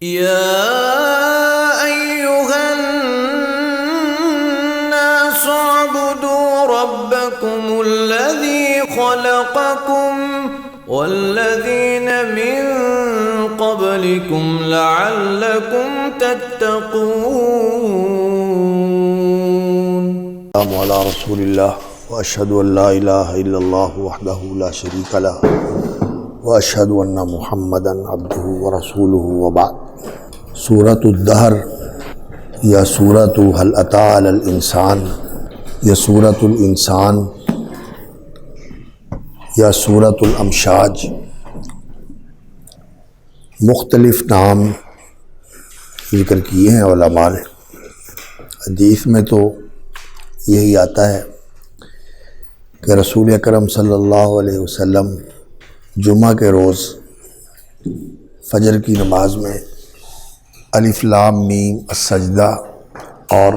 يا أيها الناس اعبدوا ربكم الذي خلقكم والذين من قبلكم لعلكم تتقون. السلام علی رسول اللہ واشہد ان لا الہ الا اللہ وحدہ لا شریک لہ واشہد ان محمدا عبدہ ورسولہ وبعد. سورۃ الدہر یا سورۃ هل اتی علی الانسان یا سورۃ الانسان یا سورۃ الامشاج، مختلف نام ذکر کیے ہیں علماء نے. حدیث میں تو یہی آتا ہے کہ رسول اکرم صلی اللہ علیہ وسلم جمعہ کے روز فجر کی نماز میں الف لام میم السجدہ اور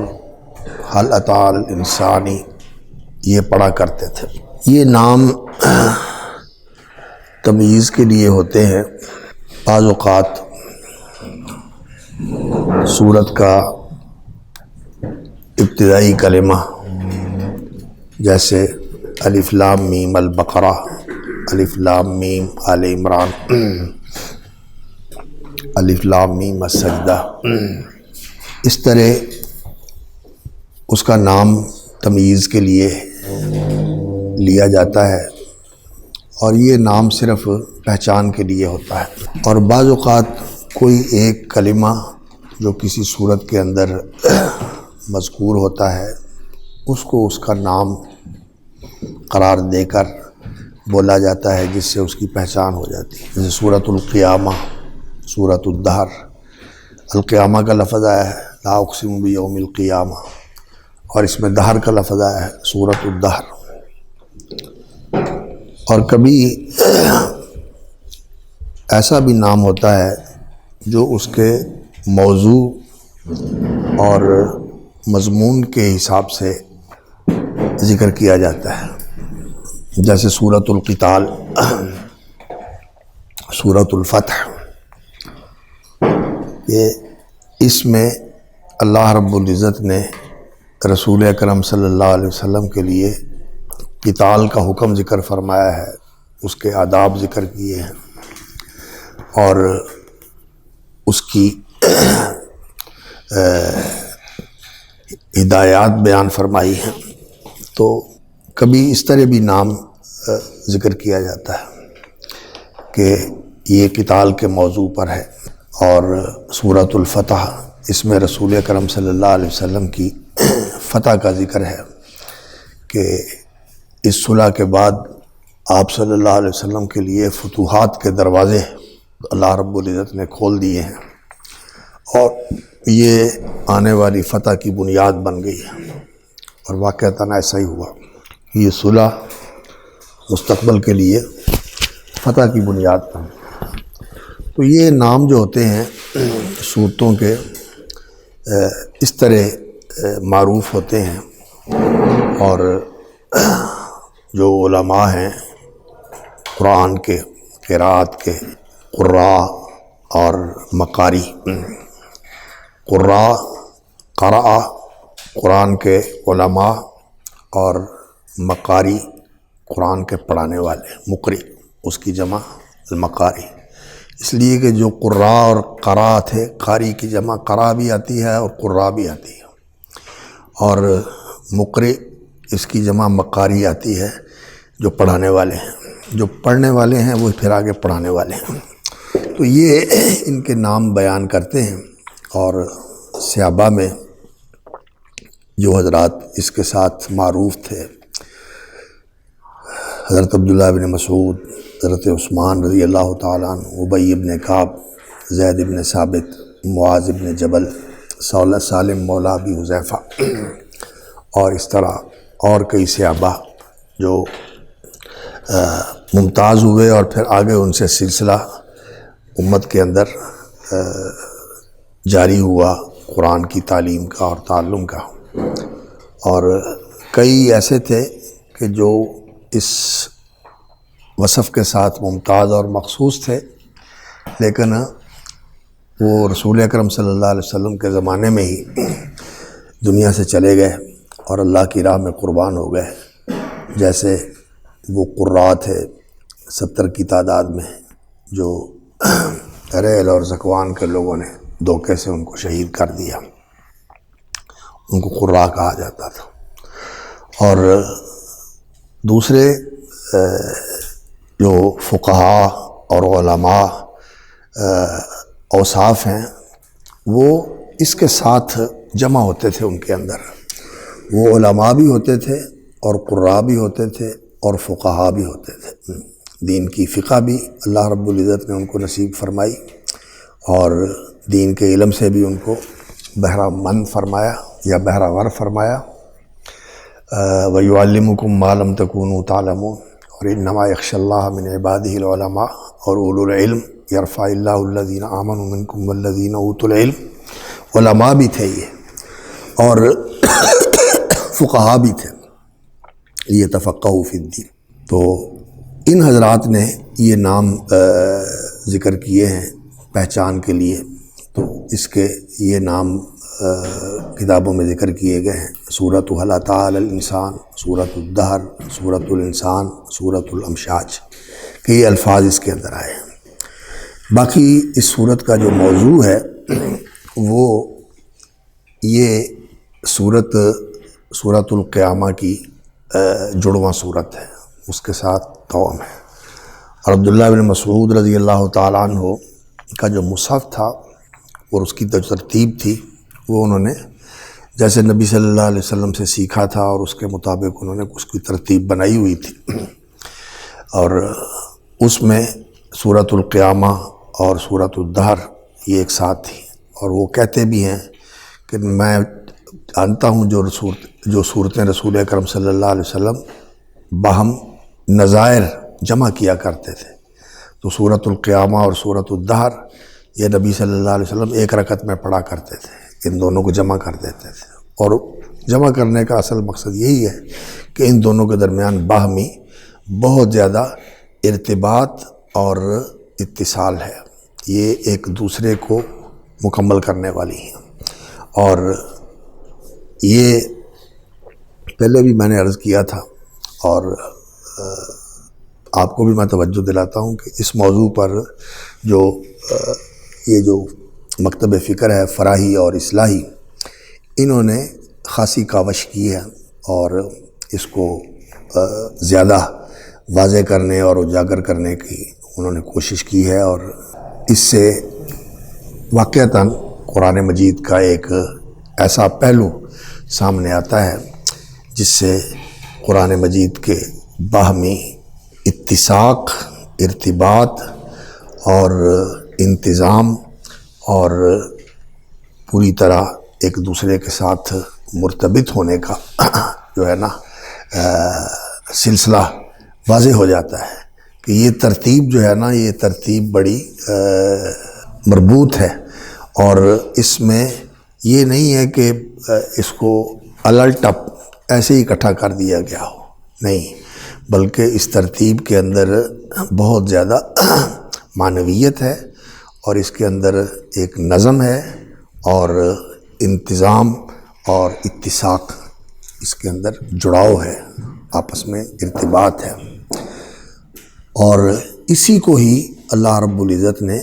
هل اتی علی الانسان یہ پڑھا کرتے تھے. یہ نام تمییز کے لیے ہوتے ہیں. بعض اوقات سورت کا ابتدائی کلمہ جیسے الف لام میم البقرہ، الف لام میم آل عمران، الف لام میم السجدہ، اس طرح اس کا نام تمییز کے لیے لیا جاتا ہے اور یہ نام صرف پہچان کے لیے ہوتا ہے. اور بعض اوقات کوئی ایک کلمہ جو کسی صورت کے اندر مذکور ہوتا ہے اس کو اس کا نام قرار دے کر بولا جاتا ہے جس سے اس کی پہچان ہو جاتی ہے. جیسے سورۃ القیامہ، سورۃ الدہر. القیامہ کا لفظ آیا ہے لا اقسم بیوم القیامہ، اور اس میں دہر کا لفظ آیا ہے سورۃ الدہر. اور کبھی ایسا بھی نام ہوتا ہے جو اس کے موضوع اور مضمون کے حساب سے ذکر کیا جاتا ہے. جیسے سورۃ القتال، سورۃ الفتح، کہ اس میں اللہ رب العزت نے رسول اکرم صلی اللہ علیہ وسلم کے لیے قتال کا حکم ذکر فرمایا ہے، اس کے آداب ذکر کیے ہیں اور اس کی ہدایات بیان فرمائی ہیں. تو کبھی اس طرح بھی نام ذکر کیا جاتا ہے کہ یہ قتال کے موضوع پر ہے. اور سورۃ الفتح، اس میں رسول اکرم صلی اللہ علیہ وسلم کی فتح کا ذکر ہے کہ اس صلح کے بعد آپ صلی اللہ علیہ وسلم کے لیے فتوحات کے دروازے اللہ رب العزت نے کھول دیے ہیں اور یہ آنے والی فتح کی بنیاد بن گئی ہے. اور واقعتاً ایسا ہی ہوا. یہ صلح مستقبل کے لیے فتح کی بنیاد بن. تو یہ نام جو ہوتے ہیں صورتوں کے اس طرح معروف ہوتے ہیں. اور جو علماء ہیں قرآن کے، قرات کے، قراء اور مقاری. قراء، قراء قرآن کے علماء، اور مقاری قرآن کے پڑھانے والے، مقری اس کی جمع المقاری. اس لیے کہ جو قراء اور قراء تھے، قاری کی جمع قراء بھی آتی ہے اور قراء بھی آتی ہے، اور مقری اس کی جمع مقاری آتی ہے جو پڑھانے والے ہیں. جو پڑھنے والے ہیں وہ پھر آگے پڑھانے والے ہیں. تو یہ ان کے نام بیان کرتے ہیں. اور صحابہ میں جو حضرات اس کے ساتھ معروف تھے، حضرت عبداللہ بن مسعود، حضرت عثمان رضی اللہ تعالیٰ عنہ، ابی بن کعب، زید بن ثابت، معاذ بن جبل، سالم مولا ابی حذیفہ، اور اس طرح اور کئی صحابہ جو ممتاز ہوئے اور پھر آگے ان سے سلسلہ امت کے اندر جاری ہوا قرآن کی تعلیم کا اور تعلم کا. اور کئی ایسے تھے کہ جو اس وصف کے ساتھ ممتاز اور مخصوص تھے، لیکن وہ رسول اکرم صلی اللہ علیہ وسلم کے زمانے میں ہی دنیا سے چلے گئے اور اللہ کی راہ میں قربان ہو گئے. جیسے وہ قراء تھے 70 کی تعداد میں جو ریل اور ذکوان کے لوگوں نے دھوکے سے ان کو شہید کر دیا، ان کو قراء کہا جاتا تھا. اور دوسرے جو فقہا اور علماء اوصاف ہیں وہ اس کے ساتھ جمع ہوتے تھے. ان کے اندر وہ علماء بھی ہوتے تھے اور قراء بھی ہوتے تھے اور فقہا بھی ہوتے تھے. دین کی فقہ بھی اللہ رب العزت نے ان کو نصیب فرمائی اور دین کے علم سے بھی ان کو بہرہ مند فرمایا یا بہرہ ور فرمایا. وَيُعَلِّمُكُم مَّا لَمْ تَكُونُوا تَعْلَمُونَ، اور اِنَّمَا يَخْشَى اللَّهَ مِنْ عِبَادِهِ الْعُلَمَاءُ اور اولو العلم يَرْفَعِ اللَّهُ الَّذِينَ آمَنُوا مِنكُمْ وَالَّذِينَ أُوتُوا الْعِلْمَ. علماء بھی تھے یہ اور فقہا بھی تھے، یہ تفقہوا فی الدین. تو ان حضرات نے یہ نام ذکر کیے ہیں پہچان کے لیے. تو اس کے یہ نام کتابوں میں ذکر کیے گئے ہیں. سورۃ هل اتی علی الانسان، سورۃ الدہر، سورۃ الانسان، سورۃ الامشاج کہ یہ الفاظ اس کے اندر آئے ہیں. باقی اس سورت کا جو موضوع ہے وہ یہ سورۃ القیامہ کی جڑواں صورت ہے، اس کے ساتھ توأم ہے. اور عبداللہ بن مسعود رضی اللہ تعالیٰ عنہ کا جو مصحف تھا اور اس کی جو ترتیب تھی وہ انہوں نے جیسے نبی صلی اللہ علیہ وسلم سے سیکھا تھا اور اس کے مطابق انہوں نے اس کی ترتیب بنائی ہوئی تھی. اور اس میں سورۃ القیامہ اور سورۃ الدہر یہ ایک ساتھ تھی. اور وہ کہتے بھی ہیں کہ میں جانتا ہوں جو صورتیں رسول اکرم صلی اللہ علیہ وسلم باہم نظائر جمع کیا کرتے تھے، تو سورۃ القیامہ اور سورۃ الدہر یہ نبی صلی اللہ علیہ وسلم ایک رکعت میں پڑھا کرتے تھے. ان دونوں کو جمع کر دیتے تھے، اور جمع کرنے کا اصل مقصد یہی ہے کہ ان دونوں کے درمیان باہمی بہت زیادہ ارتباط اور اتصال ہے، یہ ایک دوسرے کو مکمل کرنے والی ہیں. اور یہ پہلے بھی میں نے عرض کیا تھا اور آپ کو بھی میں توجہ دلاتا ہوں کہ اس موضوع پر یہ جو مکتب فکر ہے فراہی اور اصلاحی، انہوں نے خاصی کاوش کی ہے اور اس کو زیادہ واضح کرنے اور اجاگر کرنے کی انہوں نے کوشش کی ہے. اور اس سے واقعتاً قرآن مجید کا ایک ایسا پہلو سامنے آتا ہے جس سے قرآن مجید کے باہمی اتساق، ارتباط اور انتظام اور پوری طرح ایک دوسرے کے ساتھ مرتبط ہونے کا جو ہے نا سلسلہ واضح ہو جاتا ہے کہ یہ ترتیب جو ہے نا یہ ترتیب بڑی مربوط ہے. اور اس میں یہ نہیں ہے کہ اس کو الٹپ ایسے ہی اکٹھا کر دیا گیا ہو، نہیں، بلکہ اس ترتیب کے اندر بہت زیادہ معنویت ہے اور اس کے اندر ایک نظم ہے اور انتظام اور اتساق، اس کے اندر جڑاؤ ہے، آپس میں ارتباط ہے. اور اسی کو ہی اللہ رب العزت نے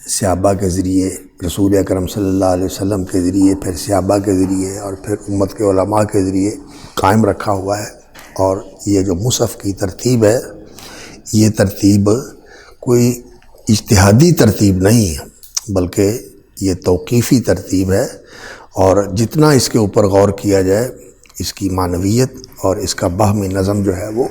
صحابہ کے ذریعے، رسول اکرم صلی اللہ علیہ وسلم کے ذریعے، پھر صحابہ کے ذریعے اور پھر امت کے علماء کے ذریعے قائم رکھا ہوا ہے. اور یہ جو مصحف کی ترتیب ہے یہ ترتیب کوئی اجتہادی ترتیب نہیں ہے بلکہ یہ توقیفی ترتیب ہے، اور جتنا اس کے اوپر غور کیا جائے اس کی معنویت اور اس کا باہمی نظم جو ہے وہ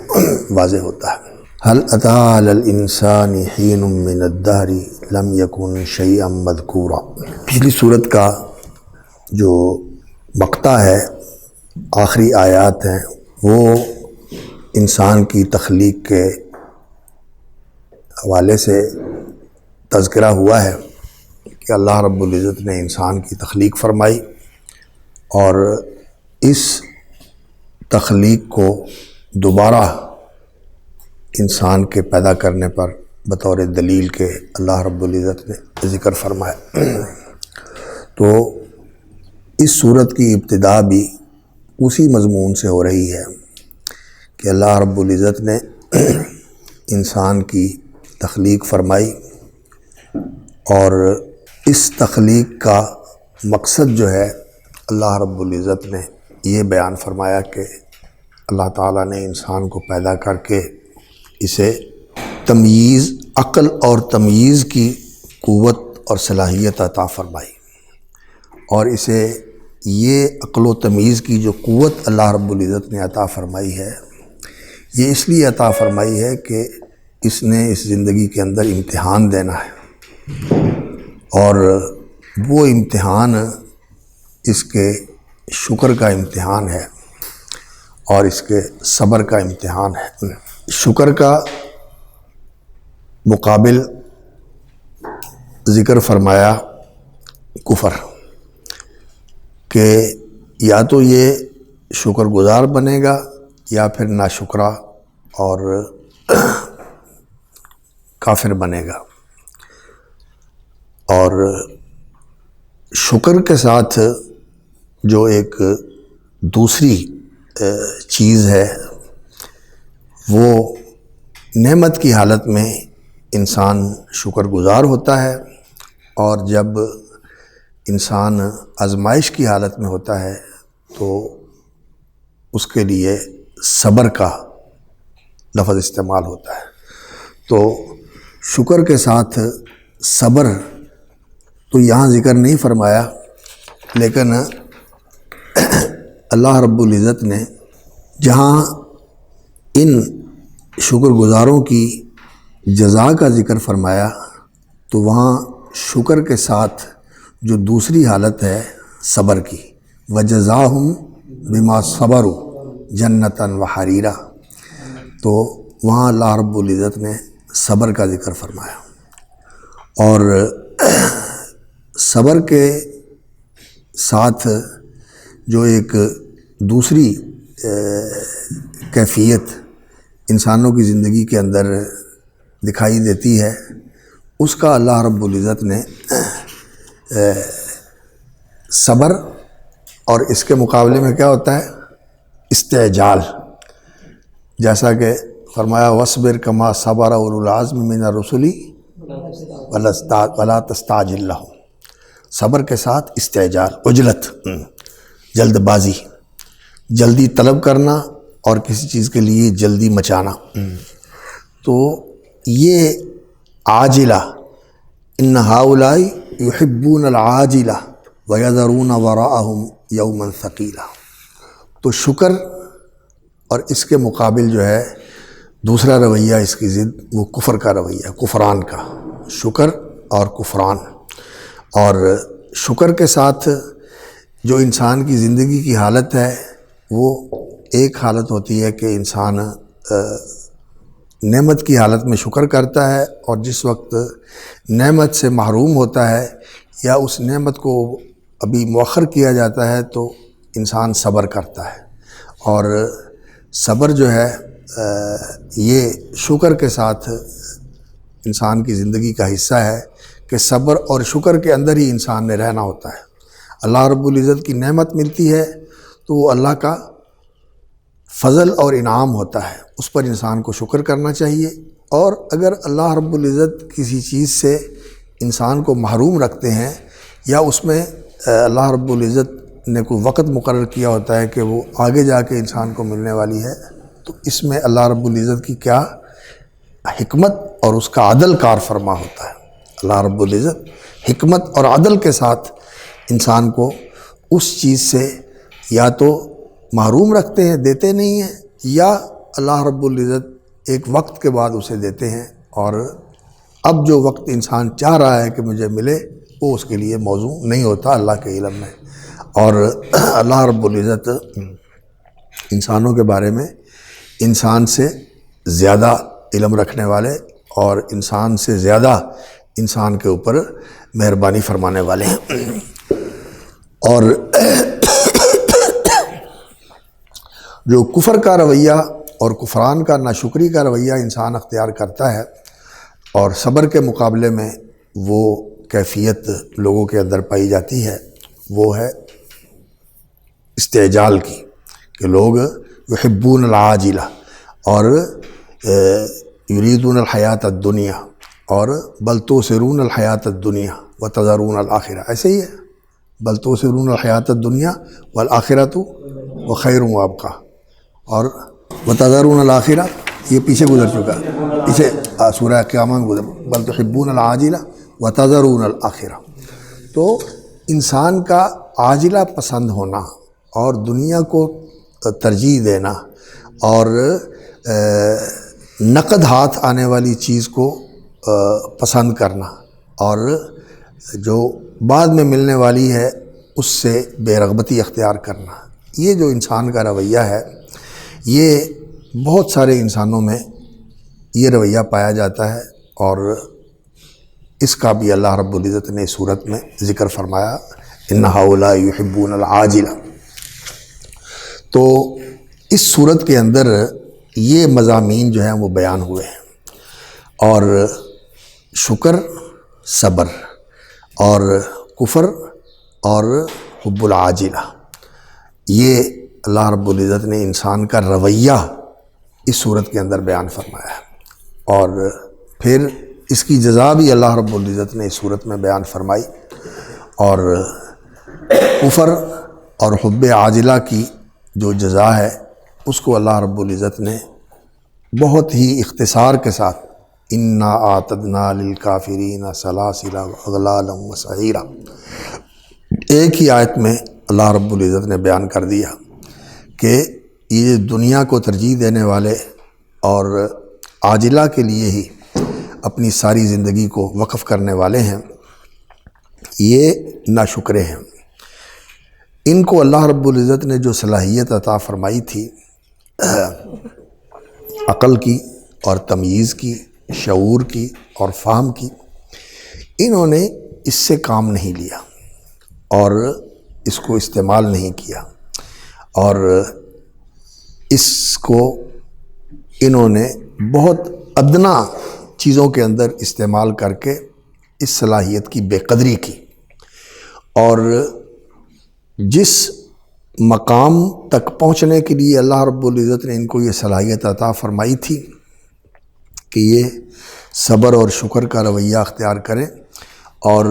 واضح ہوتا ہے. هل اتى على الانسان حين من الدهر لم يكن شيئا مذكورا. پچھلی صورت کا جو مقطع ہے، آخری آیات ہیں، وہ انسان کی تخلیق کے حوالے سے تذکرہ ہوا ہے کہ اللہ رب العزت نے انسان کی تخلیق فرمائی اور اس تخلیق کو دوبارہ انسان کے پیدا کرنے پر بطور دلیل کے اللہ رب العزت نے ذکر فرمایا۔ تو اس صورت کی ابتدا بھی اسی مضمون سے ہو رہی ہے کہ اللہ رب العزت نے انسان کی تخلیق فرمائی، اور اس تخلیق کا مقصد جو ہے اللہ رب العزت نے یہ بیان فرمایا کہ اللہ تعالیٰ نے انسان کو پیدا کر کے اسے تمییز، عقل اور تمییز کی قوت اور صلاحیت عطا فرمائی، اور اسے یہ عقل و تمییز کی جو قوت اللہ رب العزت نے عطا فرمائی ہے، یہ اس لیے عطا فرمائی ہے کہ اس نے اس زندگی کے اندر امتحان دینا ہے، اور وہ امتحان اس کے شکر کا امتحان ہے اور اس کے صبر کا امتحان ہے۔ شکر کا مقابل ذکر فرمایا کفر، کہ یا تو یہ شکر گزار بنے گا یا پھر ناشکرا اور کافر بنے گا۔ اور شکر کے ساتھ جو ایک دوسری چیز ہے، وہ نعمت کی حالت میں انسان شکر گزار ہوتا ہے، اور جب انسان آزمائش کی حالت میں ہوتا ہے تو اس کے لیے صبر کا لفظ استعمال ہوتا ہے۔ تو شکر کے ساتھ صبر تو یہاں ذکر نہیں فرمایا، لیکن اللہ رب العزت نے جہاں ان شکر گزاروں کی جزا کا ذکر فرمایا، تو وہاں شکر کے ساتھ جو دوسری حالت ہے صبر کی، وَجَزَاهُمْ بِمَا صَبَرُوا جَنَّةً وَحَرِيرًا، تو وہاں اللہ رب العزت نے صبر کا ذکر فرمایا، اور صبر کے ساتھ جو ایک دوسری کیفیت انسانوں کی زندگی کے اندر دکھائی دیتی ہے، اس کا اللہ رب العزت نے صبر، اور اس کے مقابلے میں کیا ہوتا ہے؟ استعجال، جیسا کہ فرمایا وَاصْبِرْ كَمَا صَبَرَ أُولُو الْعَزْمِ مِنَ الرُّسُلِ وَلَا تَسْتَعْجِل لَّهُمْ۔ صبر کے ساتھ استعجال، عجلت، جلد بازی، جلدی طلب کرنا اور کسی چیز کے لیے جلدی مچانا۔ تو یہ عاجلہ، ان ہؤلاء یحبون العاجلہ ویذرون وراءہم یوما ثقیلا، تو شکر اور اس کے مقابل جو ہے دوسرا رویہ اس کی ضد، وہ کفر کا رویہ، کفران کا، شکر اور کفران۔ اور شکر کے ساتھ جو انسان کی زندگی کی حالت ہے، وہ ایک حالت ہوتی ہے کہ انسان نعمت کی حالت میں شکر کرتا ہے، اور جس وقت نعمت سے محروم ہوتا ہے یا اس نعمت کو ابھی مؤخر کیا جاتا ہے تو انسان صبر کرتا ہے۔ اور صبر جو ہے یہ شکر کے ساتھ انسان کی زندگی کا حصہ ہے، کہ صبر اور شکر کے اندر ہی انسان نے رہنا ہوتا ہے۔ اللہ رب العزت کی نعمت ملتی ہے تو وہ اللہ کا فضل اور انعام ہوتا ہے، اس پر انسان کو شکر کرنا چاہیے، اور اگر اللہ رب العزت کسی چیز سے انسان کو محروم رکھتے ہیں یا اس میں اللہ رب العزت نے کوئی وقت مقرر کیا ہوتا ہے کہ وہ آگے جا کے انسان کو ملنے والی ہے، تو اس میں اللہ رب العزت کی کیا حکمت اور اس کا عدل کار فرما ہوتا ہے۔ اللہ رب العزت حکمت اور عدل کے ساتھ انسان کو اس چیز سے یا تو محروم رکھتے ہیں، دیتے نہیں ہیں، یا اللہ رب العزت ایک وقت کے بعد اسے دیتے ہیں، اور اب جو وقت انسان چاہ رہا ہے کہ مجھے ملے وہ اس کے لیے موزوں نہیں ہوتا اللہ کے علم میں۔ اور اللہ رب العزت انسانوں کے بارے میں انسان سے زیادہ علم رکھنے والے اور انسان سے زیادہ انسان کے اوپر مہربانی فرمانے والے ہیں۔ اور جو کفر کا رویہ اور کفران کا ناشکری کا رویہ انسان اختیار کرتا ہے، اور صبر کے مقابلے میں وہ کیفیت لوگوں کے اندر پائی جاتی ہے، وہ ہے استعجال کی، کہ لوگ یحبون العاجلہ اور یریدون الحیات الدنیا اور بل تؤثرون الحیات الدنیا وتذرون الآخرہ، ایسے ہی ہے، بل تؤثرون الحیات الدنیا والآخرۃ وخیر وابقیٰ، اور وتذرون الآخرہ یہ پیچھے گزر چکا، پیچھے سورہ قیامہ میں گزر، بل تحبون العاجلہ وتذرون الآخرہ۔ تو انسان کا عاجلہ پسند ہونا اور دنیا کو ترجیح دینا اور نقد ہاتھ آنے والی چیز کو پسند کرنا اور جو بعد میں ملنے والی ہے اس سے بے رغبتی اختیار کرنا، یہ جو انسان کا رویہ ہے، یہ بہت سارے انسانوں میں یہ رویہ پایا جاتا ہے، اور اس کا بھی اللہ رب العزت نے صورت میں ذکر فرمایا، ان ہؤلاء یحبون العاجلہ۔ تو اس صورت کے اندر یہ مضامین جو ہیں وہ بیان ہوئے ہیں، اور شکر، صبر اور کفر اور حب العاجلہ، یہ اللہ رب العزت نے انسان کا رویہ اس صورت کے اندر بیان فرمایا ہے، اور پھر اس کی جزا بھی اللہ رب العزت نے اس صورت میں بیان فرمائی، اور کفر اور حب عاجلہ کی جو جزا ہے اس کو اللہ رب العزت نے بہت ہی اختصار کے ساتھ انا اعتدنا للکافرین سلاسل واغلالا وسعیرا، ایک ہی آیت میں اللہ رب العزت نے بیان کر دیا کہ یہ دنیا کو ترجیح دینے والے اور عاجلہ کے لیے ہی اپنی ساری زندگی کو وقف کرنے والے ہیں، یہ ناشکرے ہیں۔ ان کو اللہ رب العزت نے جو صلاحیت عطا فرمائی تھی عقل کی اور تمییز کی، شعور کی اور فہم کی، انہوں نے اس سے کام نہیں لیا اور اس کو استعمال نہیں کیا، اور اس کو انہوں نے بہت ادنا چیزوں کے اندر استعمال کر کے اس صلاحیت کی بے قدری کی، اور جس مقام تک پہنچنے کے لیے اللہ رب العزت نے ان کو یہ صلاحیت عطا فرمائی تھی کہ یہ صبر اور شکر کا رویہ اختیار کریں، اور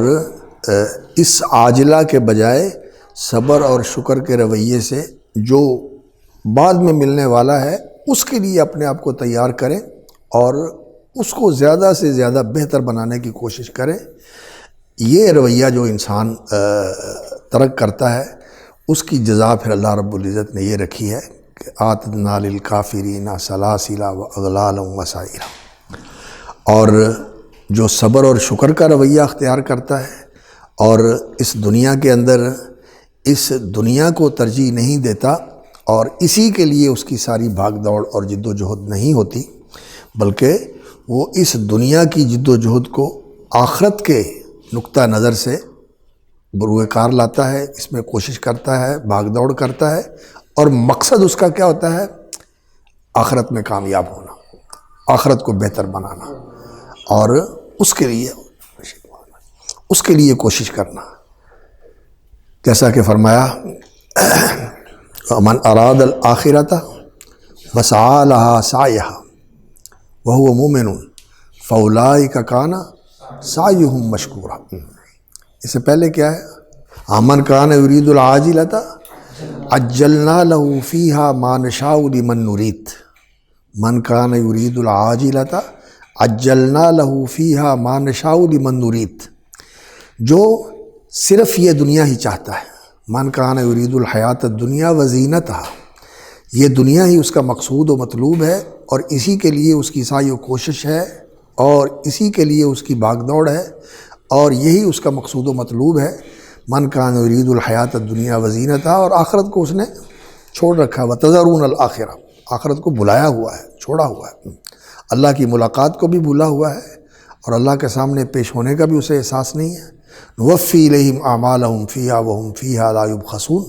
اس عاجلہ کے بجائے صبر اور شکر کے رویے سے جو بعد میں ملنے والا ہے اس کے لیے اپنے آپ کو تیار کریں اور اس کو زیادہ سے زیادہ بہتر بنانے کی کوشش کریں۔ یہ رویہ جو انسان ترک کرتا ہے اس کی جزا پھر اللہ رب العزت نے یہ رکھی ہے کہ اعتدنا للکافرین سلاسل واغلالا وسعیرا، اور جو صبر اور شکر کا رویہ اختیار کرتا ہے اور اس دنیا کے اندر اس دنیا کو ترجیح نہیں دیتا اور اسی کے لیے اس کی ساری بھاگ دوڑ اور جد و جہد نہیں ہوتی، بلکہ وہ اس دنیا کی جد و جہد کو آخرت کے نقطہ نظر سے بروئے کار لاتا ہے، اس میں کوشش کرتا ہے، بھاگ دوڑ کرتا ہے، اور مقصد اس کا کیا ہوتا ہے؟ آخرت میں کامیاب ہونا، آخرت کو بہتر بنانا، اور اس کے لیے کوشش کرنا، جیسا کہ فرمایا من اراد الآخرۃ وسعى لها سعيها وهو مؤمن فاولئک کان سعیہم مشکورا۔ اس سے پہلے کیا ہے؟ من کان یرید العاجلۃ عجلنا له فیها ما نشاء لمن نرید، من کان یرید العاجلۃ عجلنا له فیها ما نشاء لمن نرید، جو صرف یہ دنیا ہی چاہتا ہے، من کان یرید الحیات الدنیا وزینتها، یہ دنیا ہی اس کا مقصود و مطلوب ہے اور اسی کے لیے اس کی سعی و کوشش ہے اور اسی کے لیے اس کی بھاگ دوڑ ہے اور یہی اس کا مقصود و مطلوب ہے۔ من کان یرید الحیات الدنیا وزینتها، اور آخرت کو اس نے چھوڑ رکھا ہے، وتذرون الآخرہ، آخرت کو بلایا ہوا ہے، چھوڑا ہوا ہے، اللہ کی ملاقات کو بھی بھولا ہوا ہے اور اللہ کے سامنے پیش ہونے کا بھی اسے احساس نہیں ہے۔ نوفی الیہم اعمالہم فیہا وہم فیہا لا یبخسون،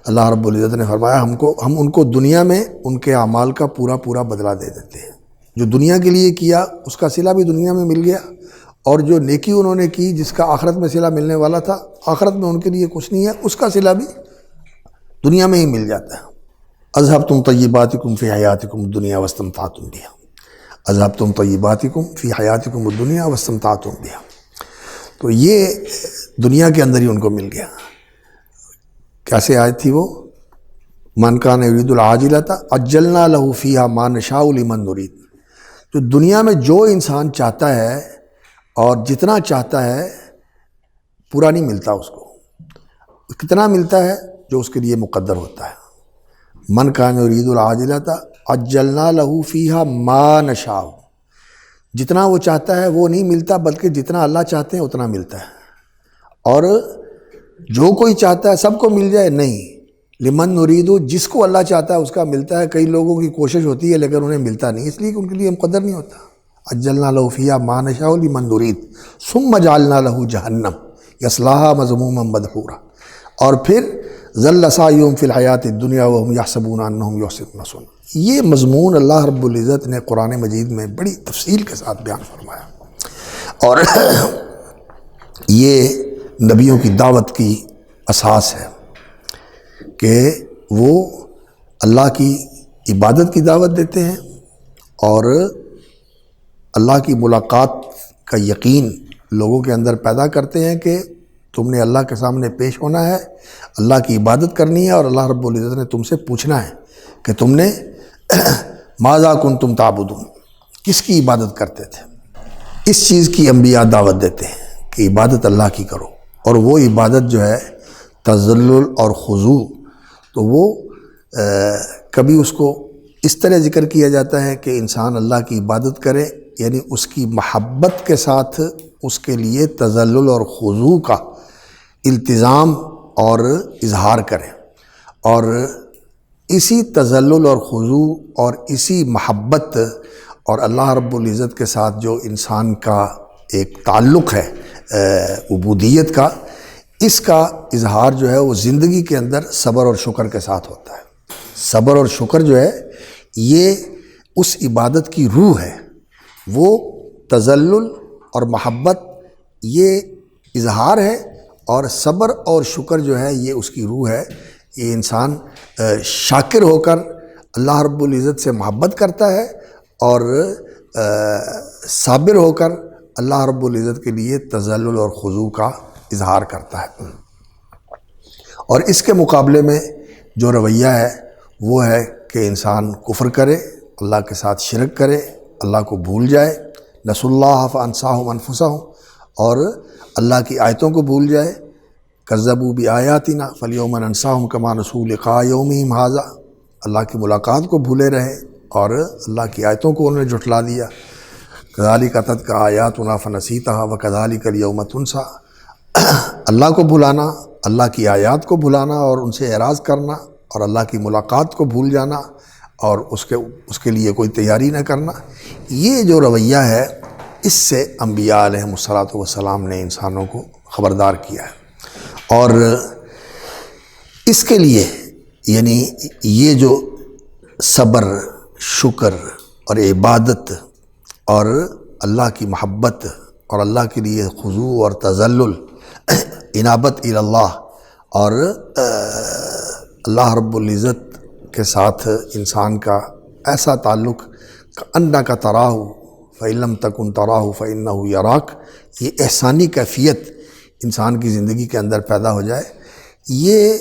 اللہ رب العزت نے فرمایا ہم ان کو دنیا میں ان کے اعمال کا پورا بدلہ دے دیتے ہیں، جو دنیا کے لیے کیا اس کا صلہ بھی دنیا میں مل گیا، اور جو نیکی انہوں نے کی جس کا آخرت میں صلہ ملنے والا تھا، آخرت میں ان کے لیے کچھ نہیں ہے، اس کا صلہ بھی دنیا میں ہی مل جاتا ہے۔ اذھبتم طیباتکم فی حیاتکم الدنیا واستمتعتم بہا، اذھبتم طیباتکم فی حیاتکم الدنیا واستمتعتم بہا۔ تو یہ دنیا کے اندر ہی ان کو مل گیا۔ کیسے آیت تھی وہ؟ من کان یرید العاجلۃ عجلنا لہ فیہا ما نشاء لمن نرید۔ تو دنیا میں جو انسان چاہتا ہے اور جتنا چاہتا ہے پورا نہیں ملتا اس کو، کتنا ملتا ہے جو اس کے لیے مقدر ہوتا ہے۔ من کان یرید العاجلۃ عجلنا لہ فیہا ما نشاء، جتنا وہ چاہتا ہے وہ نہیں ملتا، بلکہ جتنا اللہ چاہتے ہیں اتنا ملتا ہے۔ اور جو کوئی چاہتا ہے سب کو مل جائے، نہیں، لمن نرید، جس کو اللہ چاہتا ہے اس کا ملتا ہے۔ کئی لوگوں کی کوشش ہوتی ہے لیکن انہیں ملتا نہیں، اس لیے کہ ان کے لیے مقدر نہیں ہوتا۔ عجلنا لہ فیہا ما نشاء لمن نرید ثم جعلنا لہ جہنم یصلاھا مذموما مدحورا، اور پھر ظل سعیہم فی الحیات الدنیا وہم یحسبون انہم یحسنون صنعا۔ یہ مضمون اللہ رب العزت نے قرآن مجید میں بڑی تفصیل کے ساتھ بیان فرمایا، اور یہ نبیوں کی دعوت کی اساس ہے کہ وہ اللہ کی عبادت کی دعوت دیتے ہیں اور اللہ کی ملاقات کا یقین لوگوں کے اندر پیدا کرتے ہیں کہ تم نے اللہ کے سامنے پیش ہونا ہے، اللہ کی عبادت کرنی ہے، اور اللہ رب العزت نے تم سے پوچھنا ہے کہ تم نے ماذا کنتم تعبدون، کس کی عبادت کرتے تھے۔ اس چیز کی انبیاء دعوت دیتے ہیں کہ عبادت اللہ کی کرو، اور وہ عبادت جو ہے تذلل اور خضوع، تو وہ کبھی اس کو اس طرح ذکر کیا جاتا ہے کہ انسان اللہ کی عبادت کرے، یعنی اس کی محبت کے ساتھ اس کے لیے تذلل اور خضوع کا التزام اور اظہار کرے، اور اسی تذلل اور خضوع اور اسی محبت اور اللہ رب العزت کے ساتھ جو انسان کا ایک تعلق ہے عبودیت کا، اس کا اظہار جو ہے وہ زندگی کے اندر صبر اور شکر کے ساتھ ہوتا ہے۔ صبر اور شکر جو ہے یہ اس عبادت کی روح ہے، وہ تذلل اور محبت یہ اظہار ہے، اور صبر اور شکر جو ہے یہ اس کی روح ہے۔ یہ انسان شاکر ہو کر اللہ رب العزت سے محبت کرتا ہے، اور صابر ہو کر اللہ رب العزت کے لیے تذلل اور خضوع کا اظہار کرتا ہے۔ اور اس کے مقابلے میں جو رویہ ہے وہ ہے کہ انسان کفر کرے، اللہ کے ساتھ شرک کرے، اللہ کو بھول جائے، نسوا اللہ فانساہم انفسہم، اور اللہ کی آیتوں کو بھول جائے، کذبوا بآیاتنا فالیوم ننساہم کما نسوا لقاء یومہم ھذا، اللہ کی ملاقات کو بھولے رہے اور اللہ کی آیتوں کو انہوں نے جھٹلا دیا۔ کذالک اتتک آیاتنا فنسیتھا وکذالک اليوم تنسیٰ، اللہ کو بھلانا، اللہ کی آیات کو بھلانا اور ان سے اعراض کرنا، اور اللہ کی ملاقات کو بھول جانا اور اس کے لیے کوئی تیاری نہ کرنا، یہ جو رویہ ہے اس سے انبیاء علیہم الصلاۃ والسلام نے انسانوں کو خبردار کیا ہے۔ اور اس کے لیے یعنی یہ جو صبر، شکر اور عبادت اور اللہ کی محبت اور اللہ کے لیے خضوع اور تذلل، انابت الی اللہ، اور اللہ رب العزت کے ساتھ انسان کا ایسا تعلق کأنک تراہ فإن لم تکن تراہ فإنہ یراک، یہ احسانی کیفیت انسان کی زندگی کے اندر پیدا ہو جائے، یہ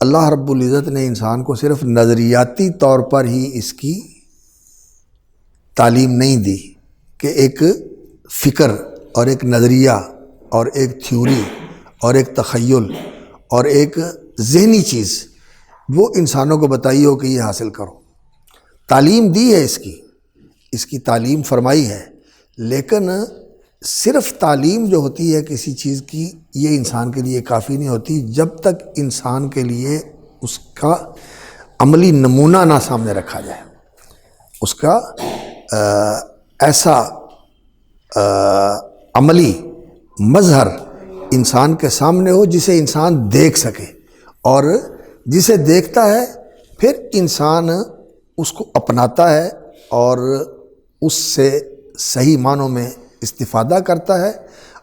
اللہ رب العزت نے انسان کو صرف نظریاتی طور پر ہی اس کی تعلیم نہیں دی کہ ایک فکر اور ایک نظریہ اور ایک تھیوری اور ایک تخیل اور ایک ذہنی چیز وہ انسانوں کو بتائی ہو کہ یہ حاصل کرو، تعلیم دی ہے، اس کی تعلیم فرمائی ہے، لیکن صرف تعلیم جو ہوتی ہے کسی چیز کی یہ انسان کے لیے کافی نہیں ہوتی جب تک انسان کے لیے اس کا عملی نمونہ نہ سامنے رکھا جائے، اس کا ایسا عملی مظہر انسان کے سامنے ہو جسے انسان دیکھ سکے، اور جسے دیکھتا ہے پھر انسان اس کو اپناتا ہے اور اس سے صحیح معنوں میں استفادہ کرتا ہے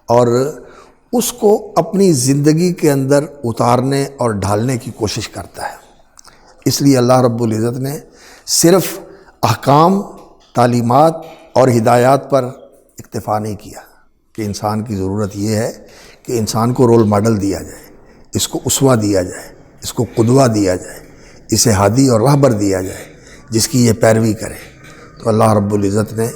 اور اس کو اپنی زندگی کے اندر اتارنے اور ڈھالنے کی کوشش کرتا ہے۔ اس لیے اللہ رب العزت نے صرف احکام، تعلیمات اور ہدایات پر اکتفا نہیں کیا کہ انسان کی ضرورت یہ ہے کہ انسان کو رول ماڈل دیا جائے، اس کو اسوہ دیا جائے، اس کو قدوہ دیا جائے، اسے ہادی اور رہبر دیا جائے جس کی یہ پیروی کرے۔ تو اللہ رب العزت نے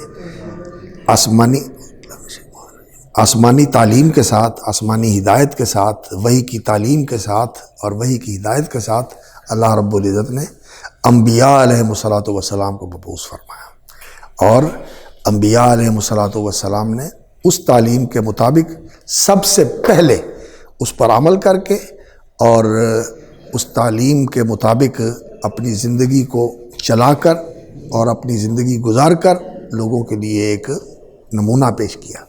آسمانی تعلیم کے ساتھ، آسمانی ہدایت کے ساتھ، وحی کی تعلیم کے ساتھ اور وحی کی ہدایت کے ساتھ اللہ رب العزت نے انبیاء علیہم الصلاۃ والسلام کو مبعوث فرمایا، اور انبیاء علیہم الصلاۃ والسلام نے اس تعلیم کے مطابق سب سے پہلے اس پر عمل کر کے اور اس تعلیم کے مطابق اپنی زندگی کو چلا کر اور اپنی زندگی گزار کر لوگوں کے لیے ایک نمونہ پیش کیا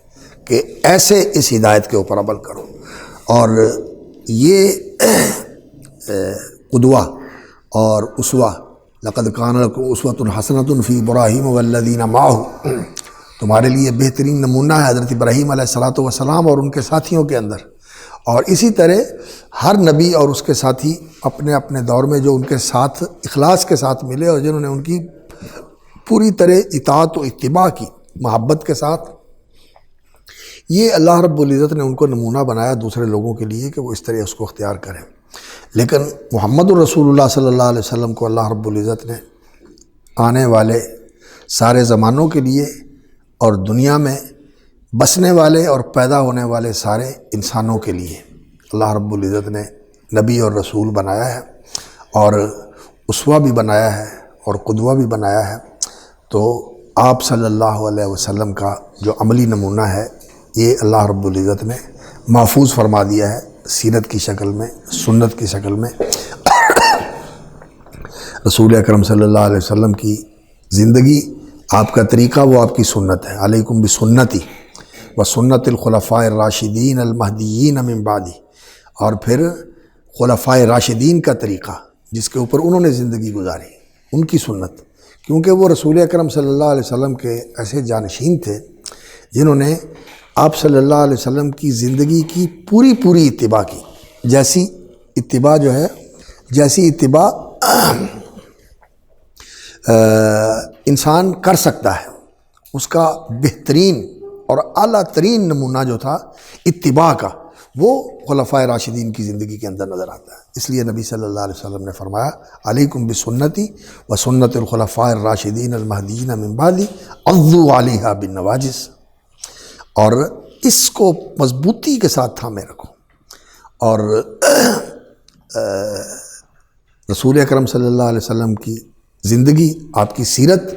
کہ ایسے اس ہدایت کے اوپر عمل کرو۔ اور یہ قدوہ اور اسوہ، لقد کان لکم اسوۃ حسنۃ فی ابراہیم والذین معہ، تمہارے لیے بہترین نمونہ ہے حضرت ابراہیم علیہ الصلاۃ والسلام اور ان کے ساتھیوں کے اندر۔ اور اسی طرح ہر نبی اور اس کے ساتھی اپنے اپنے دور میں جو ان کے ساتھ اخلاص کے ساتھ ملے اور جنہوں نے ان کی پوری طرح اطاعت و اتباع کی محبت کے ساتھ، یہ اللہ رب العزت نے ان کو نمونہ بنایا دوسرے لوگوں کے لیے کہ وہ اس طرح اس کو اختیار کریں۔ لیکن محمد الرسول اللہ صلی اللہ علیہ وسلم کو اللہ رب العزت نے آنے والے سارے زمانوں کے لیے اور دنیا میں بسنے والے اور پیدا ہونے والے سارے انسانوں کے لیے اللہ رب العزت نے نبی اور رسول بنایا ہے اور اسوہ بھی بنایا ہے اور قدوہ بھی بنایا ہے۔ تو آپ صلی اللہ علیہ وسلم کا جو عملی نمونہ ہے یہ اللہ رب العزت نے محفوظ فرما دیا ہے سیرت کی شکل میں، سنت کی شکل میں۔ رسول اکرم صلی اللہ علیہ وسلم کی زندگی، آپ کا طریقہ، وہ آپ کی سنت ہے۔ علیکم بسنتی وسنت الخلفاء الراشدین المہدیین من بعدی، اور پھر خلفاء راشدین کا طریقہ جس کے اوپر انہوں نے زندگی گزاری، ان کی سنت، کیونکہ وہ رسول اکرم صلی اللہ علیہ وسلم کے ایسے جانشین تھے جنہوں نے آپ صلی اللہ علیہ وسلم کی زندگی کی پوری اتباع کی۔ جیسی اتباع انسان کر سکتا ہے، اس کا بہترین اور اعلیٰ ترین نمونہ جو تھا اتباع کا، وہ خلفاء راشدین کی زندگی کے اندر نظر آتا ہے۔ اس لیے نبی صلی اللہ علیہ وسلم نے فرمایا علیکم بسنتی وسنت الخلفاء الراشدین المہدیین من بعدی عضوا علیہا بالنواجذ، اور اس کو مضبوطی کے ساتھ تھامے رکھو۔ اور رسول اکرم صلی اللہ علیہ وسلم کی زندگی، آپ کی سیرت،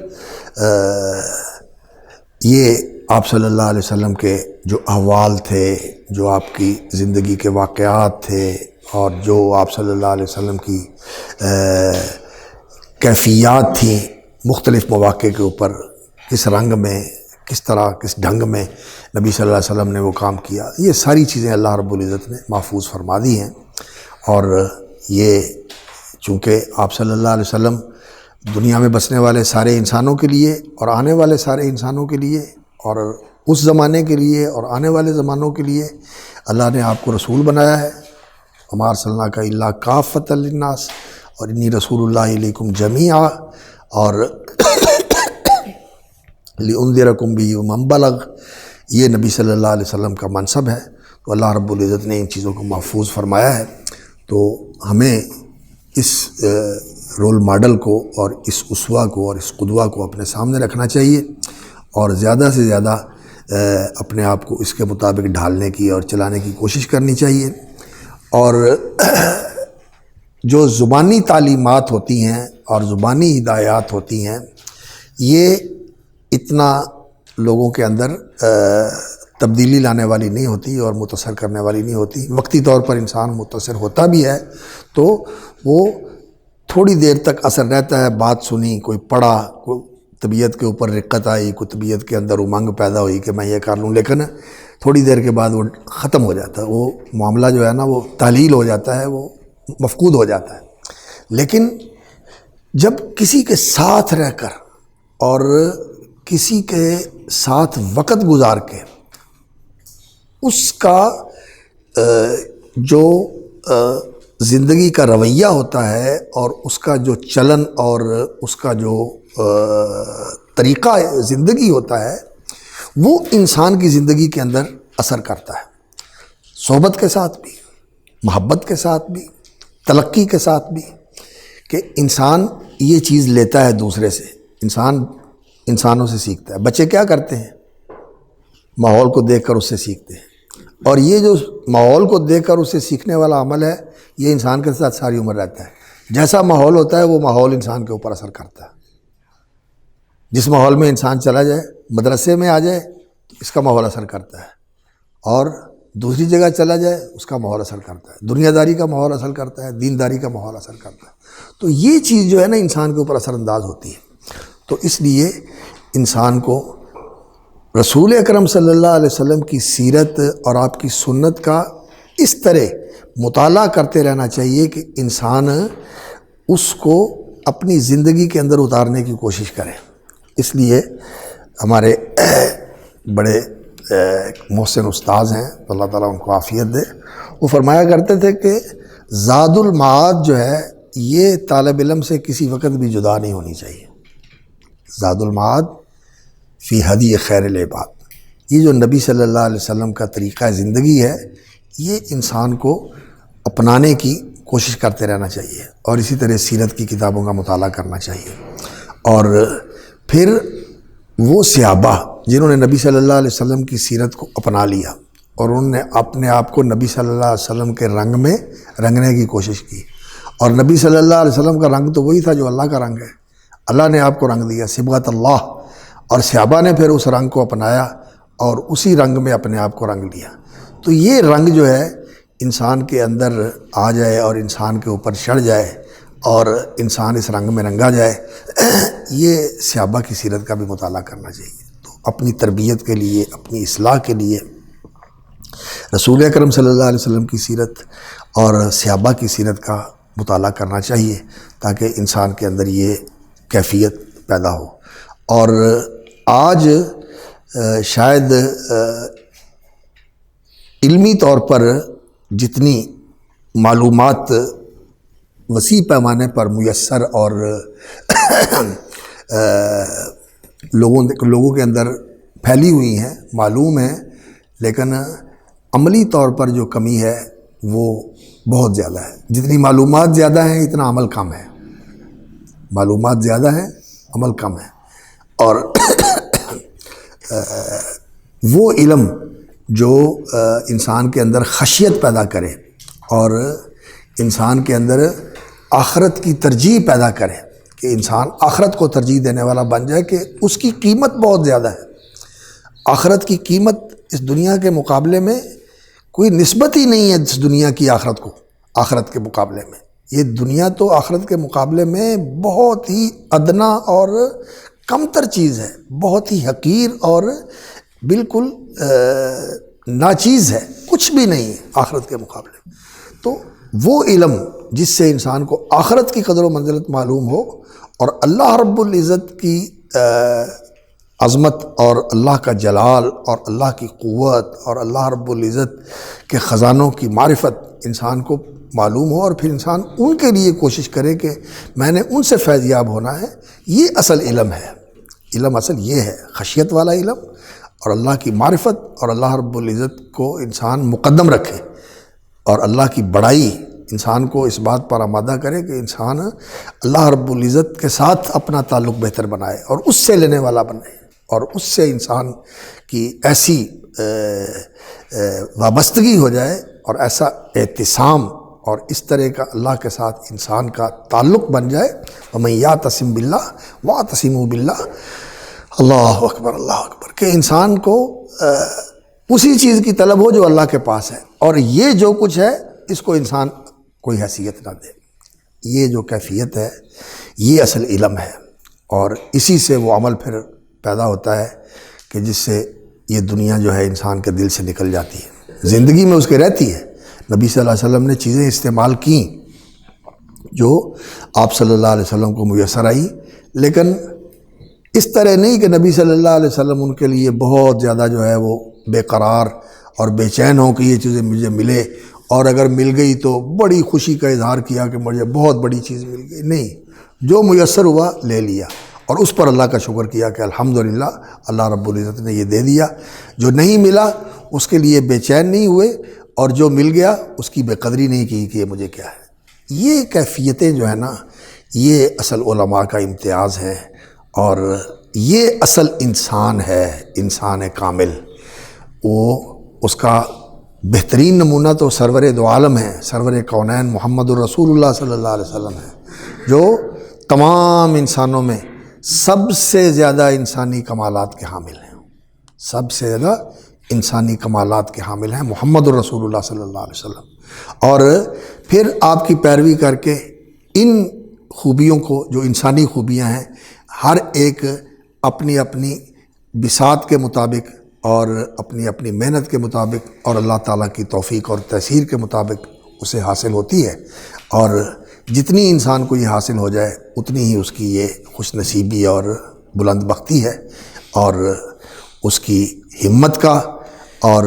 یہ آپ صلی اللہ علیہ وسلم کے جو احوال تھے، جو آپ کی زندگی کے واقعات تھے، اور جو آپ صلی اللہ علیہ وسلم کی کیفیات تھیں مختلف مواقع کے اوپر، کس رنگ میں، کس طرح، کس ڈھنگ میں نبی صلی اللہ علیہ وسلم نے وہ کام کیا، یہ ساری چیزیں اللہ رب العزت نے محفوظ فرما دی ہیں۔ اور یہ چونکہ آپ صلی اللہ علیہ وسلم دنیا میں بسنے والے سارے انسانوں کے لیے اور آنے والے سارے انسانوں کے لیے اور اس زمانے کے لیے اور آنے والے زمانوں کے لیے اللہ نے آپ کو رسول بنایا ہے، وما ارسلناک الا کافۃ للناس، اور انی رسول اللہ الیکم جمیعا، اور لانذرکم بہ ومن بلغ، یہ نبی صلی اللہ علیہ وسلم کا منصب ہے۔ تو اللہ رب العزت نے ان چیزوں کو محفوظ فرمایا ہے۔ تو ہمیں اس رول ماڈل کو اور اس اسوہ کو اور اس قدوہ کو اپنے سامنے رکھنا چاہیے، اور زیادہ سے زیادہ اپنے آپ کو اس کے مطابق ڈھالنے کی اور چلانے کی کوشش کرنی چاہیے۔ اور جو زبانی تعلیمات ہوتی ہیں اور زبانی ہدایات ہوتی ہیں، یہ اتنا لوگوں کے اندر تبدیلی لانے والی نہیں ہوتی اور متاثر کرنے والی نہیں ہوتی۔ وقتی طور پر انسان متاثر ہوتا بھی ہے تو وہ تھوڑی دیر تک اثر رہتا ہے، بات سنی، کوئی پڑھا، کوئی طبیعت کے اوپر رقت آئی، کوئی طبیعت کے اندر امنگ پیدا ہوئی کہ میں یہ کر لوں، لیکن تھوڑی دیر کے بعد وہ ختم ہو جاتا ہے، وہ معاملہ جو ہے نا وہ تعلیل ہو جاتا ہے، وہ مفقود ہو جاتا ہے۔ لیکن جب کسی کے ساتھ رہ کر اور کسی کے ساتھ وقت گزار کے اس کا جو زندگی کا رویہ ہوتا ہے اور اس کا جو چلن اور اس کا جو طریقہ زندگی ہوتا ہے وہ انسان کی زندگی کے اندر اثر کرتا ہے، صحبت کے ساتھ بھی، محبت کے ساتھ بھی، تلقی کے ساتھ بھی، کہ انسان یہ چیز لیتا ہے دوسرے سے، انسان انسانوں سے سیکھتا ہے۔ بچے کیا کرتے ہیں؟ ماحول کو دیکھ کر اس سے سیکھتے ہیں، اور یہ جو ماحول کو دیکھ کر اس سے سیکھنے والا عمل ہے یہ انسان کے ساتھ ساری عمر رہتا ہے۔ جیسا ماحول ہوتا ہے وہ ماحول انسان کے اوپر اثر کرتا ہے۔ جس ماحول میں انسان چلا جائے، مدرسے میں آ جائے تو اس کا ماحول اثر کرتا ہے، اور دوسری جگہ چلا جائے اس کا ماحول اثر کرتا ہے، دنیا داری کا ماحول اثر کرتا ہے، دینداری کا ماحول اثر کرتا ہے۔ تو یہ چیز جو ہے نا انسان کے اوپر اثر انداز ہوتی ہے۔ تو اس لیے انسان کو رسول اکرم صلی اللہ علیہ وسلم کی سیرت اور آپ کی سنت کا اس طرح مطالعہ کرتے رہنا چاہیے کہ انسان اس کو اپنی زندگی کے اندر اتارنے کی کوشش کرے۔ اس لیے ہمارے بڑے محسن استاذ ہیں، اللہ تعالیٰ ان کو عافیت دے، وہ فرمایا کرتے تھے کہ زاد المعاد جو ہے یہ طالب علم سے کسی وقت بھی جدا نہیں ہونی چاہیے۔ زاد المعاد فی ہدی خیر العباد، یہ جو نبی صلی اللہ علیہ وسلم کا طریقہ زندگی ہے یہ انسان کو اپنانے کی کوشش کرتے رہنا چاہیے، اور اسی طرح سیرت کی کتابوں کا مطالعہ کرنا چاہیے۔ اور پھر وہ صحابہ جنہوں نے نبی صلی اللہ علیہ وسلم کی سیرت کو اپنا لیا اور انہوں نے اپنے آپ کو نبی صلی اللہ علیہ وسلم کے رنگ میں رنگنے کی کوشش کی، اور نبی صلی اللہ علیہ وسلم کا رنگ تو وہی تھا جو اللہ کا رنگ ہے، اللہ نے آپ کو رنگ دیا، صبغۃ اللہ، اور صحابہ نے پھر اس رنگ کو اپنایا اور اسی رنگ میں اپنے آپ کو رنگ لیا۔ تو یہ رنگ جو ہے انسان کے اندر آ جائے اور انسان کے اوپر چڑھ جائے اور انسان اس رنگ میں رنگا جائے، یہ صحابہ کی سیرت کا بھی مطالعہ کرنا چاہیے۔ تو اپنی تربیت کے لیے، اپنی اصلاح کے لیے رسول اکرم صلی اللہ علیہ وسلم کی سیرت اور صحابہ کی سیرت کا مطالعہ کرنا چاہیے تاکہ انسان کے اندر یہ کیفیت پیدا ہو۔ اور آج شاید علمی طور پر جتنی معلومات وسیع پیمانے پر میسر اور لوگوں کے اندر پھیلی ہوئی ہیں، معلوم ہیں، لیکن عملی طور پر جو کمی ہے وہ بہت زیادہ ہے۔ جتنی معلومات زیادہ ہیں اتنا عمل کم ہے، معلومات زیادہ ہیں عمل کم ہے۔ اور وہ علم جو انسان کے اندر خشیت پیدا کرے اور انسان کے اندر آخرت کی ترجیح پیدا کرے، کہ انسان آخرت کو ترجیح دینے والا بن جائے، کہ اس کی قیمت بہت زیادہ ہے۔ آخرت کی قیمت اس دنیا کے مقابلے میں کوئی نسبت ہی نہیں ہے، اس دنیا کی آخرت کو آخرت کے مقابلے میں۔ یہ دنیا تو آخرت کے مقابلے میں بہت ہی ادنا اور کمتر چیز ہے، بہت ہی حقیر اور بالکل ناچیز ہے، کچھ بھی نہیں ہے آخرت کے مقابلے میں۔ تو وہ علم جس سے انسان کو آخرت کی قدر و منزلت معلوم ہو اور اللہ رب العزت کی عظمت اور اللہ کا جلال اور اللہ کی قوت اور اللہ رب العزت کے خزانوں کی معرفت انسان کو معلوم ہو، اور پھر انسان ان کے لیے کوشش کرے کہ میں نے ان سے فیض یاب ہونا ہے، یہ اصل علم ہے۔ علم اصل یہ ہے، خشیت والا علم اور اللہ کی معرفت، اور اللہ رب العزت کو انسان مقدم رکھے، اور اللہ کی بڑائی انسان کو اس بات پر آمادہ کرے کہ انسان اللہ رب العزت کے ساتھ اپنا تعلق بہتر بنائے اور اس سے لینے والا بنے، اور اس سے انسان کی ایسی وابستگی ہو جائے اور ایسا اعتصام اور اس طرح کا اللہ کے ساتھ انسان کا تعلق بن جائے۔ وَمَن يَعْتَصِم بِاللَّهِ وَاعْتَصِمُوا بِاللَّهِ، اللہ اکبر اللہ اکبر، کہ انسان کو اسی چیز کی طلب ہو جو اللہ کے پاس ہے، اور یہ جو کچھ ہے اس کو انسان کوئی حیثیت نہ دے۔ یہ جو کیفیت ہے یہ اصل علم ہے، اور اسی سے وہ عمل پھر پیدا ہوتا ہے کہ جس سے یہ دنیا جو ہے انسان کے دل سے نکل جاتی ہے، زندگی میں اس کے رہتی ہے۔ نبی صلی اللہ علیہ وسلم نے چیزیں استعمال کیں جو آپ صلی اللہ علیہ وسلم کو میسر آئی، لیکن اس طرح نہیں کہ نبی صلی اللہ علیہ وسلم ان کے لیے بہت زیادہ جو ہے وہ بے قرار اور بے چین ہوں کہ یہ چیزیں مجھے ملے، اور اگر مل گئی تو بڑی خوشی کا اظہار کیا کہ مجھے بہت بڑی چیز مل گئی۔ نہیں، جو میسر ہوا لے لیا، اور اس پر اللہ کا شکر کیا کہ الحمدللہ اللہ رب العزت نے یہ دے دیا۔ جو نہیں ملا اس کے لیے بے چین نہیں ہوئے، اور جو مل گیا اس کی بے قدری نہیں کی کہ یہ مجھے کیا ہے۔ یہ کیفیتیں جو ہے نا، یہ اصل علماء کا امتیاز ہے، اور یہ اصل انسان ہے، انسان کامل۔ وہ اس کا بہترین نمونہ تو سرور دو عالم ہے، سرور کونین محمد الرسول اللہ صلی اللہ علیہ وسلم ہے، جو تمام انسانوں میں سب سے زیادہ انسانی کمالات کے حامل ہیں، سب سے زیادہ انسانی کمالات کے حامل ہیں محمد الرسول اللہ صلی اللہ علیہ وسلم۔ اور پھر آپ کی پیروی کر کے ان خوبیوں کو، جو انسانی خوبیاں ہیں، ہر ایک اپنی اپنی بساط کے مطابق اور اپنی اپنی محنت کے مطابق اور اللہ تعالیٰ کی توفیق اور تیسیر کے مطابق اسے حاصل ہوتی ہے، اور جتنی انسان کو یہ حاصل ہو جائے اتنی ہی اس کی یہ خوش نصیبی اور بلند بختی ہے، اور اس کی ہمت کا اور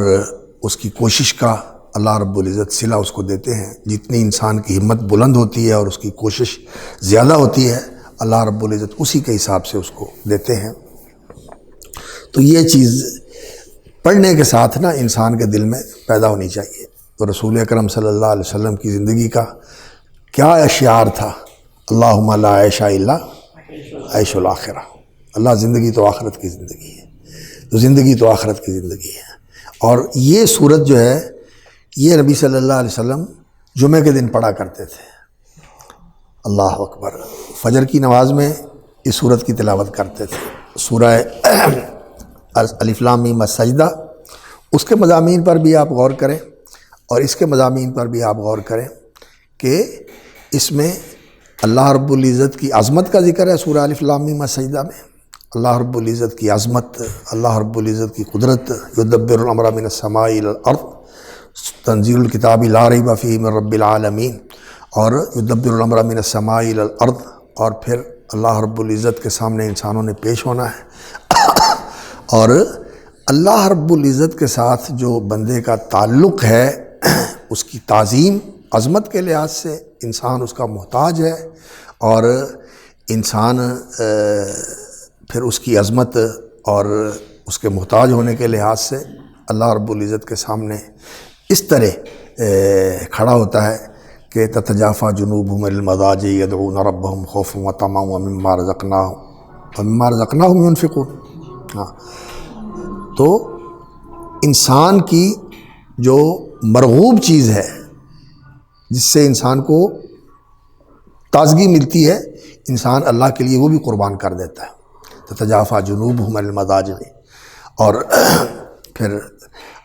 اس کی کوشش کا اللہ رب العزت صلہ اس کو دیتے ہیں۔ جتنی انسان کی ہمت بلند ہوتی ہے اور اس کی کوشش زیادہ ہوتی ہے، اللہ رب العزت اسی کے حساب سے اس کو دیتے ہیں۔ تو یہ چیز پڑھنے کے ساتھ نا انسان کے دل میں پیدا ہونی چاہیے۔ تو رسول اکرم صلی اللہ علیہ وسلم کی زندگی کا کیا اشعار تھا؟ اللہم لا عیش الا عیش الاخرہ۔ اللہ زندگی تو آخرت کی زندگی ہے، تو زندگی تو آخرت کی زندگی ہے۔ اور یہ صورت جو ہے، یہ نبی صلی اللہ علیہ وسلم جمعہ کے دن پڑھا کرتے تھے۔ اللہ اکبر، فجر کی نماز میں اس صورت کی تلاوت کرتے تھے، سورہ الف لام میم السجدہ۔ اس کے مضامین پر بھی آپ غور کریں، اور اس کے مضامین پر بھی آپ غور کریں کہ اس میں اللہ رب العزت کی عظمت کا ذکر ہے۔ سورہ الف لام میم السجدہ میں اللہ رب العزت کی عظمت، اللہ رب العزت کی قدرت، یدبر الامر من السماء الی الارض، تنزیل الکتاب لا ریب فیہ من رب العالمین، اور یدبر الامر من السماء الی الارض، اور پھر اللہ رب العزت کے سامنے انسانوں نے پیش ہونا ہے۔ اور اللہ رب العزت کے ساتھ جو بندے کا تعلق ہے، اس کی تعظیم عظمت کے لحاظ سے انسان اس کا محتاج ہے، اور انسان پھر اس کی عظمت اور اس کے محتاج ہونے کے لحاظ سے اللہ رب العزت کے سامنے اس طرح کھڑا ہوتا ہے کہ تتجافی جنوبہم عن المضاجع یدعون ربہم خوفا وطمعا ومما رزقناہم ینفقون۔ تو انسان کی جو مرغوب چیز ہے، جس سے انسان کو تازگی ملتی ہے، انسان اللہ کے لیے وہ بھی قربان کر دیتا ہے۔ تتجافی جنوبہم عن المضاجع، اور پھر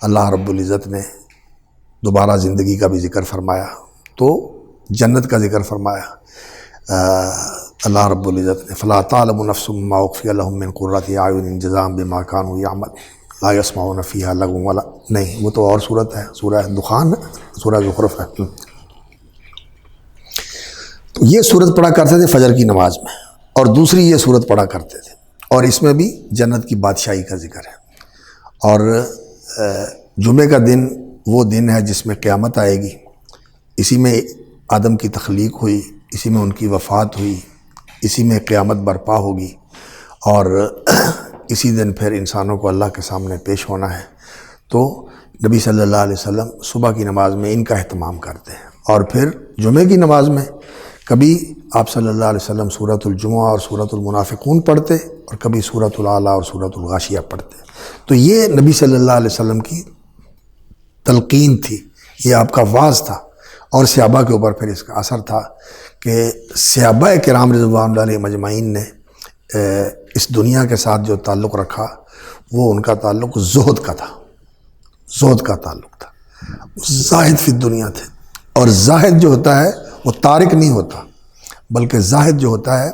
اللہ رب العزت نے دوبارہ زندگی کا بھی ذکر فرمایا، تو جنت کا ذکر فرمایا۔ اللہ رب العزت نے فلا تعلم نفس ما اخفی لهم من قرۃ اعین جزاء بما كانوا يعملون لا يسمعون فيها لغوا ولا، نہیں وہ تو اور صورت ہے، سورہ دخان، سورہ زخرف ہے۔ تو یہ صورت پڑھا کرتے تھے فجر کی نماز میں، اور دوسری یہ صورت پڑھا کرتے تھے، اور اس میں بھی جنت کی بادشاہی کا ذکر ہے۔ اور جمعے کا دن وہ دن ہے جس میں قیامت آئے گی، اسی میں آدم کی تخلیق ہوئی، اسی میں ان کی وفات ہوئی، اسی میں قیامت برپا ہوگی، اور اسی دن پھر انسانوں کو اللہ کے سامنے پیش ہونا ہے۔ تو نبی صلی اللہ علیہ وسلم صبح کی نماز میں ان کا اہتمام کرتے ہیں، اور پھر جمعے کی نماز میں کبھی آپ صلی اللہ علیہ وسلم سورۃ الجمعہ اور سورۃ المنافقون پڑھتے، اور کبھی سورۃ الاعلیٰ اور سورۃ الغاشیہ پڑھتے۔ تو یہ نبی صلی اللہ علیہ وسلم کی تلقین تھی، یہ آپ کا واعظ تھا، اور صحابہ کے اوپر پھر اس کا اثر تھا کہ صحابہ کرام رضوان اللہ علیہم اجمعین نے اس دنیا کے ساتھ جو تعلق رکھا، وہ ان کا تعلق زہد کا تھا، زہد کا تعلق تھا، زاہد فی الدنیا تھے۔ اور زاہد جو ہوتا ہے وہ تارک نہیں ہوتا، بلکہ زاہد جو ہوتا ہے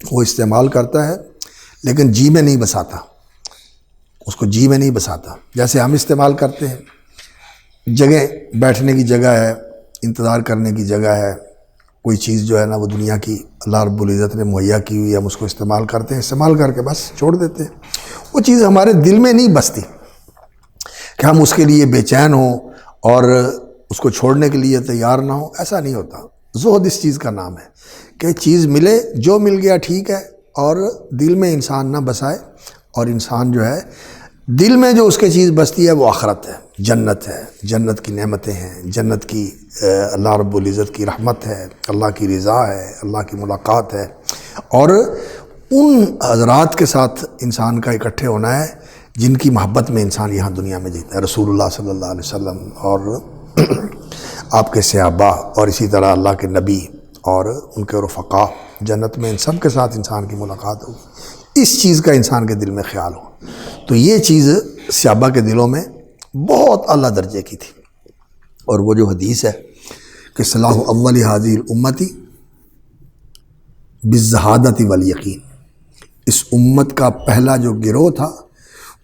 وہ استعمال کرتا ہے لیکن جی میں نہیں بساتا، اس کو جی میں نہیں بساتا۔ جیسے ہم استعمال کرتے ہیں، جگہ بیٹھنے کی جگہ ہے، انتظار کرنے کی جگہ ہے، کوئی چیز جو ہے نا وہ دنیا کی اللہ رب العزت نے مہیا کی ہوئی، ہم اس کو استعمال کرتے ہیں، استعمال کر کے بس چھوڑ دیتے ہیں. وہ چیز ہمارے دل میں نہیں بستی کہ ہم اس کے لیے بے چین ہوں اور اس کو چھوڑنے کے لیے تیار نہ ہوں. ایسا نہیں ہوتا. زہد اس چیز کا نام ہے کہ چیز ملے، جو مل گیا ٹھیک ہے، اور دل میں انسان نہ بسائے. اور انسان جو ہے دل میں جو اس کے چیز بستی ہے وہ آخرت ہے، جنت ہے، جنت کی نعمتیں ہیں، جنت کی اللہ رب العزت کی رحمت ہے، اللہ کی رضا ہے، اللہ کی ملاقات ہے. اور ان حضرات کے ساتھ انسان کا اکٹھے ہونا ہے جن کی محبت میں انسان یہاں دنیا میں جیتا ہے. رسول اللہ صلی اللہ علیہ وسلم اور آپ کے صحابہ، اور اسی طرح اللہ کے نبی اور ان کے رفقا، جنت میں ان سب کے ساتھ انسان کی ملاقات ہوگی. اس چیز کا انسان کے دل میں خیال ہو. تو یہ چیز صحابہ کے دلوں میں بہت اعلیٰ درجے کی تھی. اور وہ جو حدیث ہے کہ صلاح اول هذه الامتی بالزہادت والیقین، اس امت کا پہلا جو گروہ تھا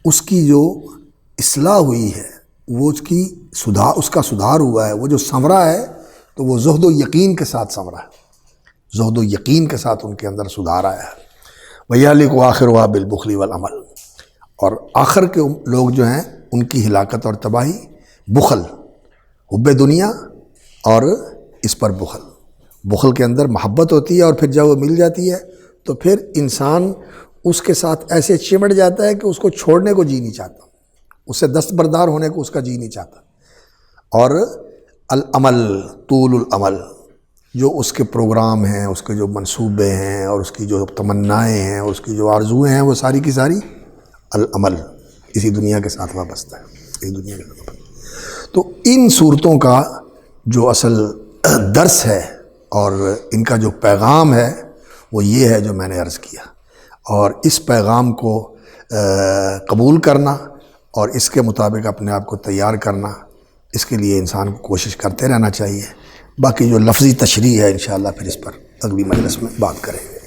اس کی جو اصلاح ہوئی ہے، وہ اس کا سدھار ہوا ہے، وہ جو سنورا ہے تو وہ زہد و یقین کے ساتھ سنورا ہے. زہد و یقین کے ساتھ ان کے اندر سدھار آیا ہے. وَيَهْلِكُ آخِرُهَا بِالْبُخْلِ وَالْعَمَلِ، اور آخر کے لوگ جو ہیں ان کی ہلاکت اور تباہی بخل، حب دنیا اور اس پر بخل. بخل کے اندر محبت ہوتی ہے اور پھر جب وہ مل جاتی ہے تو پھر انسان اس کے ساتھ ایسے چمٹ جاتا ہے کہ اس کو چھوڑنے کو جی نہیں چاہتا، اس سے دستبردار ہونے کو اس کا جی نہیں چاہتا. اور العمل، طول العمل، جو اس کے پروگرام ہیں، اس کے جو منصوبے ہیں اور اس کی جو تمنائیں ہیں اور اس کی جو آرزویں ہیں، وہ ساری کی ساری العمل اسی دنیا کے ساتھ وابستہ ہے، اسی دنیا کے ساتھ. تو ان صورتوں کا جو اصل درس ہے اور ان کا جو پیغام ہے وہ یہ ہے جو میں نے عرض کیا. اور اس پیغام کو قبول کرنا اور اس کے مطابق اپنے آپ کو تیار کرنا، اس کے لیے انسان کو کوشش کرتے رہنا چاہیے. باقی جو لفظی تشریح ہے انشاءاللہ پھر اس پر اگلی مجلس میں بات کریں گے.